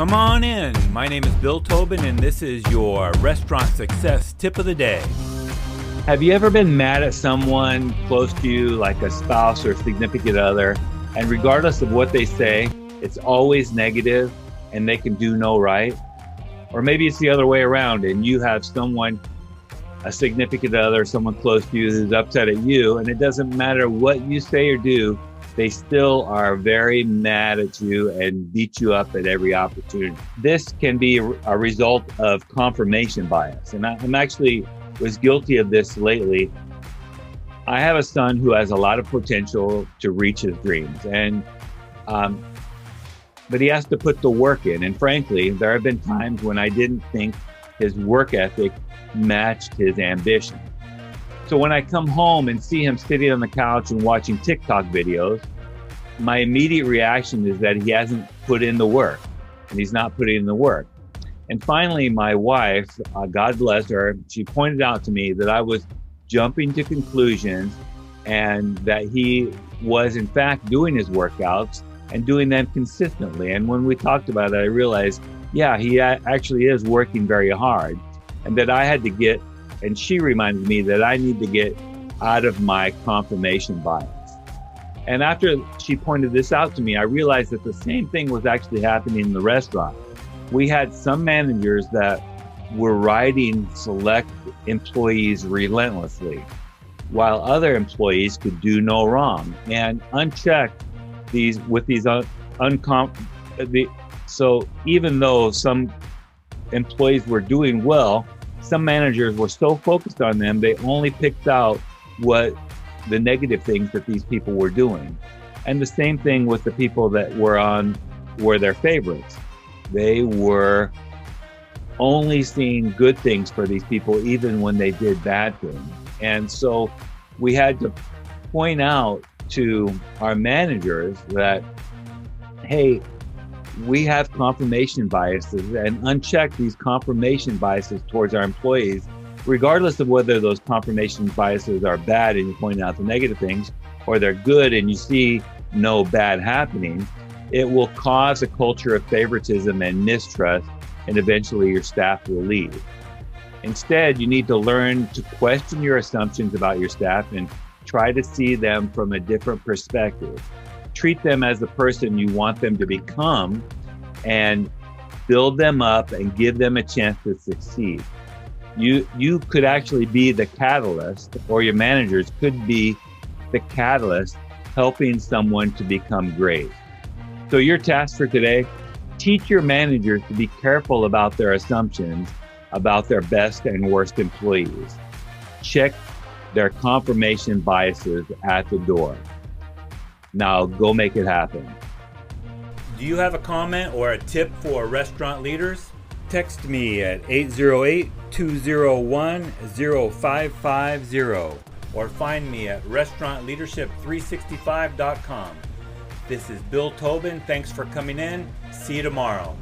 Come on in. My name is Bill Tobin, and this is your restaurant success tip of the day. Have you ever been mad at someone close to you, like a spouse or significant other, and regardless of what they say, it's always negative and they can do no right? Or maybe it's the other way around and you have someone, a significant other, someone close to you who's upset at you, and it doesn't matter what you say or do, they still are very mad at you and beat you up at every opportunity. This can be a result of confirmation bias. And I'm actually was guilty of this lately. I have a son who has a lot of potential to reach his dreams, but he has to put the work in. And frankly, there have been times when I didn't think his work ethic matched his ambition. So when I come home and see him sitting on the couch and watching TikTok videos, my immediate reaction is that he hasn't put in the work, and he's not putting in the work. And finally, my wife, God bless her, she pointed out to me that I was jumping to conclusions and that he was in fact doing his workouts and doing them consistently. And when we talked about it, I realized, yeah, he actually is working very hard, and that I had to get, and she reminded me that I need to get out of my confirmation bias. And after she pointed this out to me, I realized that the same thing was actually happening in the restaurant. We had some managers that were riding select employees relentlessly, while other employees could do no wrong. And unchecked, so even though some employees were doing well, some managers were so focused on them, they only picked out what the negative things that these people were doing. And the same thing with the people that were their favorites. They were only seeing good things for these people, even when they did bad things. And so we had to point out to our managers that, hey, we have confirmation biases, and uncheck these confirmation biases towards our employees, regardless of whether those confirmation biases are bad and you point out the negative things, or they're good and you see no bad happening. It will cause a culture of favoritism and mistrust, and eventually your staff will leave. Instead, you need to learn to question your assumptions about your staff and try to see them from a different perspective. Treat them as the person you want them to become and build them up and give them a chance to succeed. You could actually be the catalyst, or your managers could be the catalyst helping someone to become great. So your task for today, teach your managers to be careful about their assumptions about their best and worst employees. Check their confirmation biases at the door. Now go make it happen. Do you have a comment or a tip for restaurant leaders? Text me at 808-201-0550 or find me at restaurantleadership365.com. This is Bill Tobin. Thanks for coming in. See you tomorrow.